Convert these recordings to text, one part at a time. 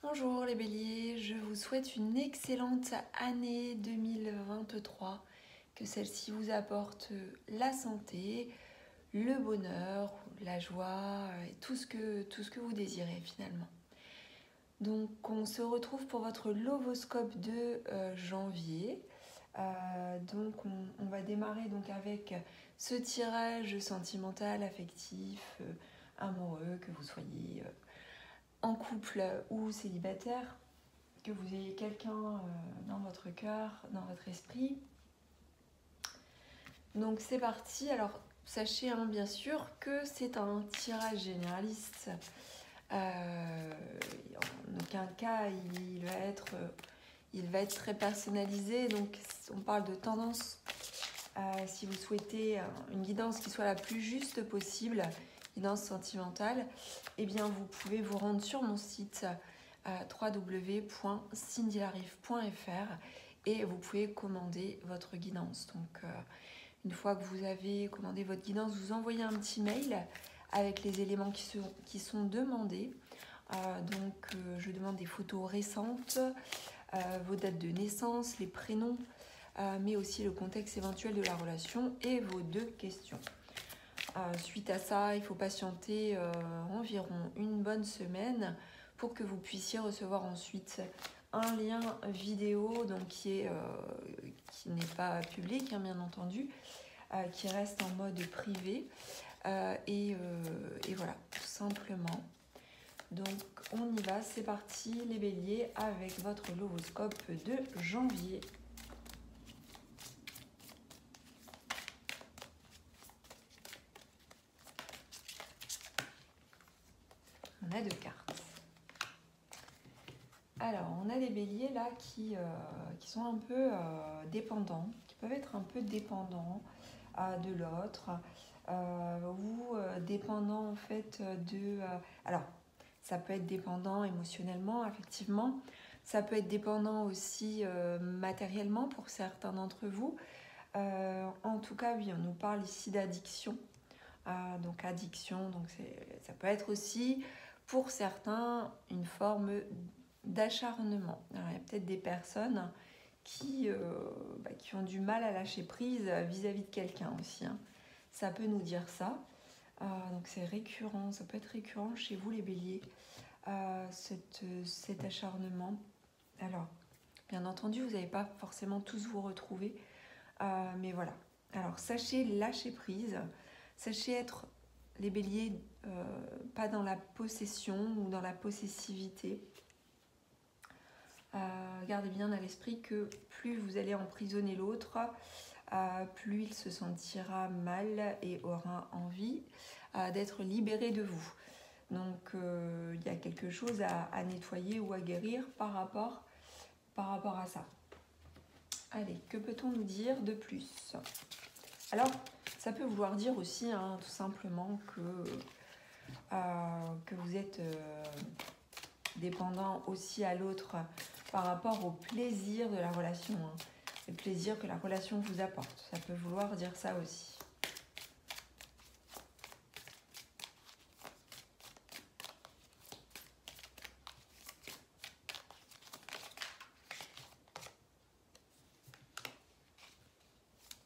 Bonjour les béliers, je vous souhaite une excellente année 2023, que celle-ci vous apporte la santé, le bonheur, la joie et tout ce que vous désirez finalement. Donc on se retrouve pour votre lovoscope de janvier. On va démarrer donc avec ce tirage sentimental, affectif, amoureux, que vous soyez en couple ou célibataire, que vous ayez quelqu'un dans votre cœur, dans votre esprit. Donc c'est parti. Alors sachez bien sûr que c'est un tirage généraliste. En aucun cas il va être très personnalisé. Donc on parle de tendance. Si vous souhaitez une guidance qui soit la plus juste possible, guidance sentimentale, eh bien vous pouvez vous rendre sur mon site www.cindylarive.fr et vous pouvez commander votre guidance. Donc une fois que vous avez commandé votre guidance, vous envoyez un petit mail avec les éléments qui sont demandés. Je demande des photos récentes, vos dates de naissance, les prénoms, mais aussi le contexte éventuel de la relation et vos 2 questions. Suite à ça, il faut patienter environ une bonne semaine pour que vous puissiez recevoir ensuite un lien vidéo donc qui n'est pas public, bien entendu, qui reste en mode privé. Et voilà, tout simplement. Donc on y va, c'est parti les béliers avec votre lovoscope de janvier. On a 2 cartes. Alors, on a des béliers là qui sont un peu dépendants, qui peuvent être un peu dépendants de l'autre, ou dépendants en fait de... alors, ça peut être dépendant émotionnellement, effectivement. Ça peut être dépendant aussi matériellement pour certains d'entre vous. En tout cas, oui, on nous parle ici d'addiction. Donc addiction, ça peut être aussi pour certains une forme d'acharnement. Alors, il y a peut-être des personnes qui ont du mal à lâcher prise vis-à-vis de quelqu'un aussi. Ça peut nous dire ça. Donc c'est récurrent, ça peut être récurrent chez vous les béliers, cet acharnement. Alors, bien entendu, vous n'allez pas forcément tous vous retrouver, mais voilà. Alors, sachez lâcher prise, sachez être, les béliers, pas dans la possession ou dans la possessivité. Gardez bien à l'esprit que plus vous allez emprisonner l'autre, plus il se sentira mal et aura envie d'être libéré de vous. Donc il y a quelque chose à nettoyer ou à guérir par rapport à ça. Allez, que peut-on nous dire de plus? Alors, ça peut vouloir dire aussi tout simplement que vous êtes dépendant aussi à l'autre par rapport au plaisir de la relation, le plaisir que la relation vous apporte. Ça peut vouloir dire ça aussi.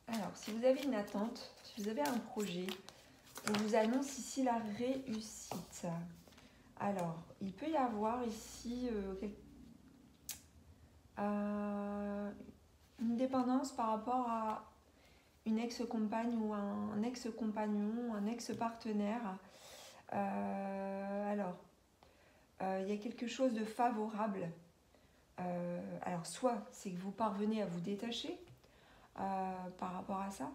Alors, si vous avez une attente, si vous avez un projet, on vous annonce ici la réussite. Alors, il peut y avoir ici une dépendance par rapport à une ex-compagne ou un ex-compagnon, un ex-partenaire. Il y a quelque chose de favorable. Alors, soit c'est que vous parvenez à vous détacher par rapport à ça,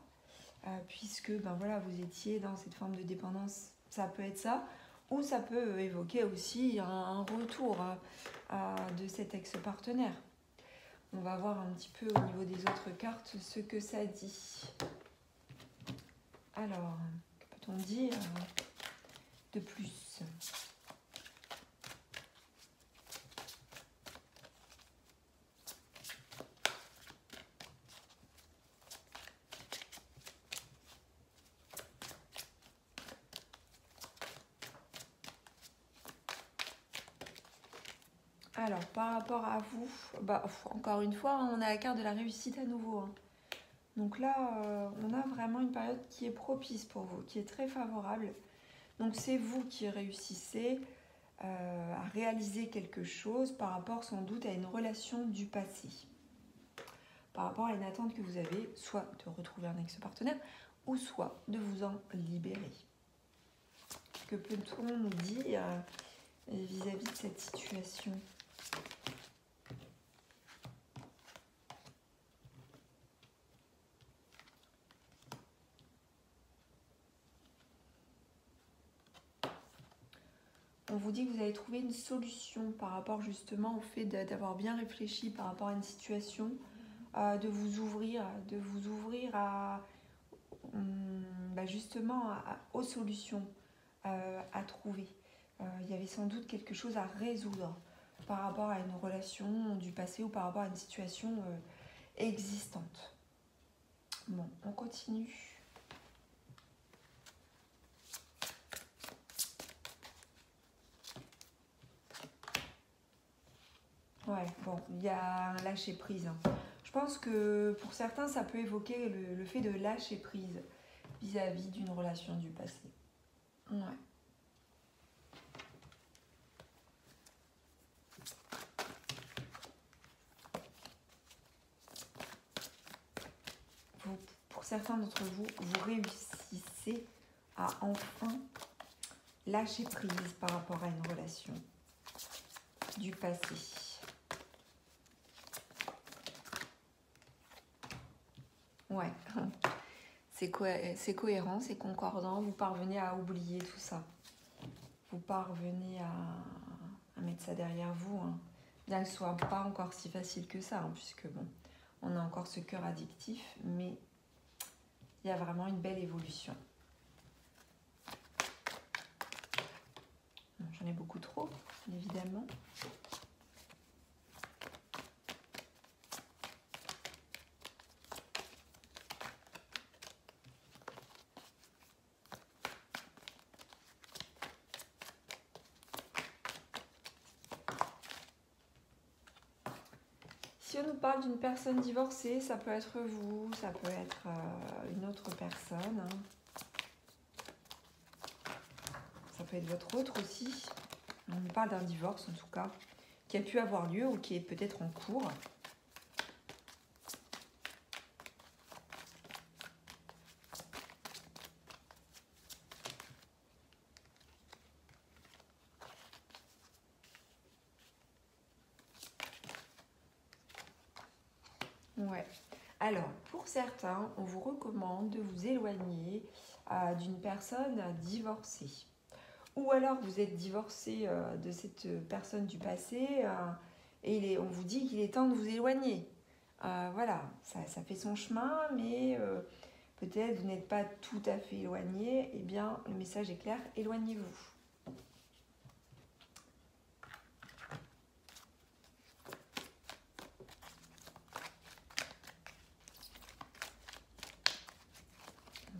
puisque vous étiez dans cette forme de dépendance, ça peut être ça, ou ça peut évoquer aussi un retour de cet ex-partenaire. On va voir un petit peu au niveau des autres cartes ce que ça dit. Alors, que peut-on dire de plus ? Alors, par rapport à vous, bah, encore une fois, on a la carte de la réussite à nouveau. Hein. Donc là, on a vraiment une période qui est propice pour vous, qui est très favorable. Donc c'est vous qui réussissez à réaliser quelque chose par rapport sans doute à une relation du passé. Par rapport à une attente que vous avez, soit de retrouver un ex-partenaire, ou soit de vous en libérer. Que peut-on nous dire vis-à-vis de cette situation ? On vous dit que vous avez trouvé une solution par rapport justement au fait d'avoir bien réfléchi par rapport à une situation, de vous ouvrir à justement aux solutions à trouver. Il y avait sans doute quelque chose à résoudre par rapport à une relation du passé ou par rapport à une situation existante. Bon, on continue. Ouais, bon, il y a un lâcher prise. Hein. Je pense que pour certains, ça peut évoquer le fait de lâcher prise vis-à-vis d'une relation du passé. Ouais. Pour certains d'entre vous, vous réussissez à enfin lâcher prise par rapport à une relation du passé. Ouais, c'est cohérent, c'est concordant, vous parvenez à oublier tout ça. Vous parvenez à mettre ça derrière vous. Hein. Bien que ce soit pas encore si facile que ça, hein, puisque bon, on a encore ce cœur addictif, mais il y a vraiment une belle évolution. J'en ai beaucoup trop, évidemment. Si on nous parle d'une personne divorcée, ça peut être vous, ça peut être une autre personne. Hein. Ça peut être votre autre aussi. On nous parle d'un divorce en tout cas, qui a pu avoir lieu ou qui est peut-être en cours. Ouais. Alors, pour certains, on vous recommande de vous éloigner d'une personne divorcée. Ou alors, vous êtes divorcé de cette personne du passé et on vous dit qu'il est temps de vous éloigner. Voilà, ça fait son chemin, mais peut-être vous n'êtes pas tout à fait éloigné. Eh bien, le message est clair, éloignez-vous.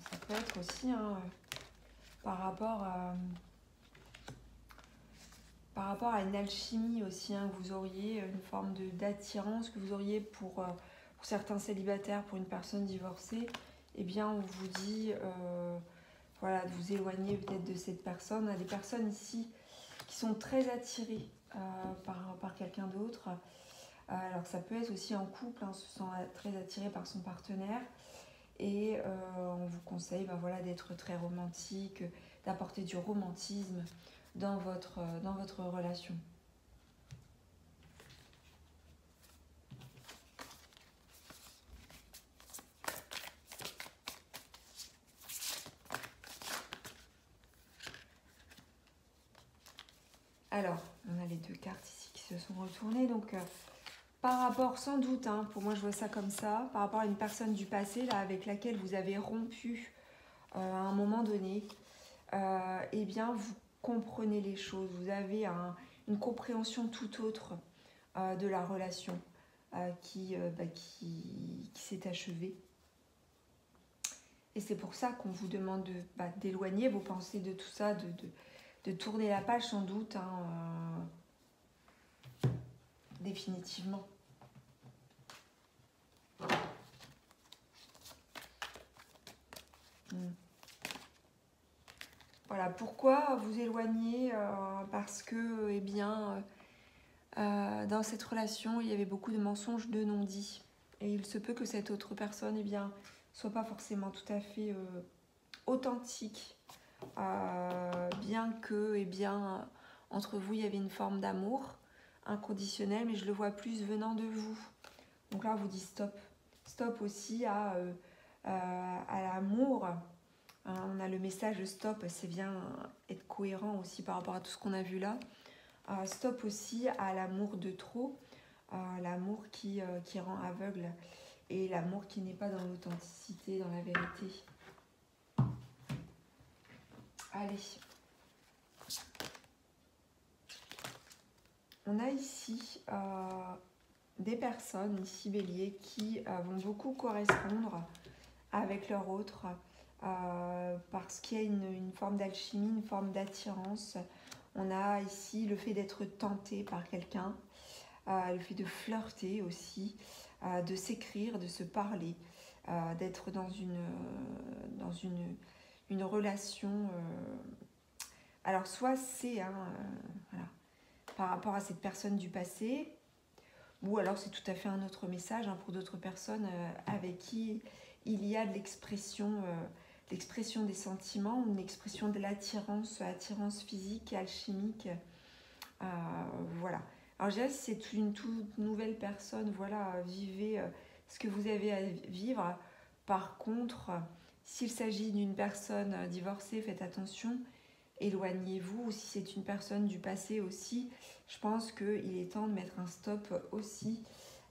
Ça peut être aussi par rapport à une alchimie aussi, hein, que vous auriez, une forme d'attirance que vous auriez pour certains célibataires, pour une personne divorcée, eh bien on vous dit voilà, de vous éloigner peut-être de cette personne. On a des personnes ici qui sont très attirées par quelqu'un d'autre. Alors ça peut être aussi en couple, hein, se sent très attiré par son partenaire. Et on vous conseille voilà, d'être très romantique, d'apporter du romantisme dans votre relation. Alors, on a les deux cartes ici qui se sont retournées. Donc, par rapport, sans doute, hein, pour moi je vois ça comme ça, par rapport à une personne du passé là, avec laquelle vous avez rompu à un moment donné, eh bien, vous comprenez les choses. Vous avez une compréhension tout autre de la relation qui s'est achevée. Et c'est pour ça qu'on vous demande d'éloigner vos pensées de tout ça, de tourner la page sans doute. Hein, définitivement. Voilà, pourquoi vous éloigner parce que, eh bien, dans cette relation, il y avait beaucoup de mensonges, de non-dits. Et il se peut que cette autre personne, eh bien, soit pas forcément tout à fait authentique. Bien que, eh bien, entre vous, il y avait une forme d'amour inconditionnel, mais je le vois plus venant de vous. Donc là, on vous dit stop. Stop aussi à l'amour. On a le message stop, c'est bien être cohérent aussi par rapport à tout ce qu'on a vu là. Stop aussi à l'amour de trop, l'amour qui rend aveugle et l'amour qui n'est pas dans l'authenticité, dans la vérité. Allez. On a ici des personnes, ici Bélier, qui vont beaucoup correspondre avec leur autre parce qu'il y a une forme d'alchimie, une forme d'attirance. On a ici le fait d'être tenté par quelqu'un, le fait de flirter aussi, de s'écrire, de se parler, d'être dans une relation. Alors soit c'est voilà, par rapport à cette personne du passé, ou alors c'est tout à fait un autre message pour d'autres personnes avec qui il y a de l'expression des sentiments, une expression de l'attirance, attirance physique, alchimique. Voilà. Alors je dirais si c'est une toute nouvelle personne, voilà, vivez ce que vous avez à vivre. Par contre, s'il s'agit d'une personne divorcée, faites attention, éloignez-vous. Ou si c'est une personne du passé aussi, je pense qu'il est temps de mettre un stop aussi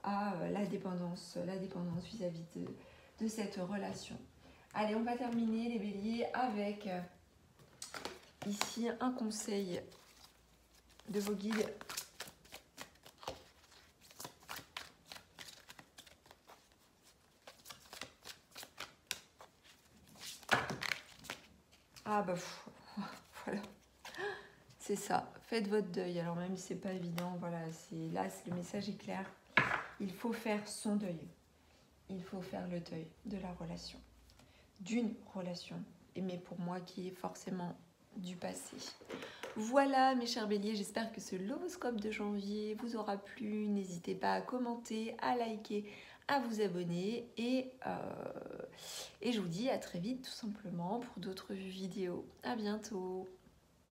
à la dépendance vis-à-vis de cette relation. Allez, on va terminer les béliers avec ici un conseil de vos guides. Ah bah voilà, c'est ça, faites votre deuil. Alors même si c'est pas évident, voilà, le message est clair. Il faut faire son deuil. Il faut faire le deuil de la relation. D'une relation, mais pour moi qui est forcément du passé. Voilà mes chers béliers, j'espère que ce horoscope de janvier vous aura plu. N'hésitez pas à commenter, à liker, à vous abonner et je vous dis à très vite tout simplement pour d'autres vidéos. À bientôt.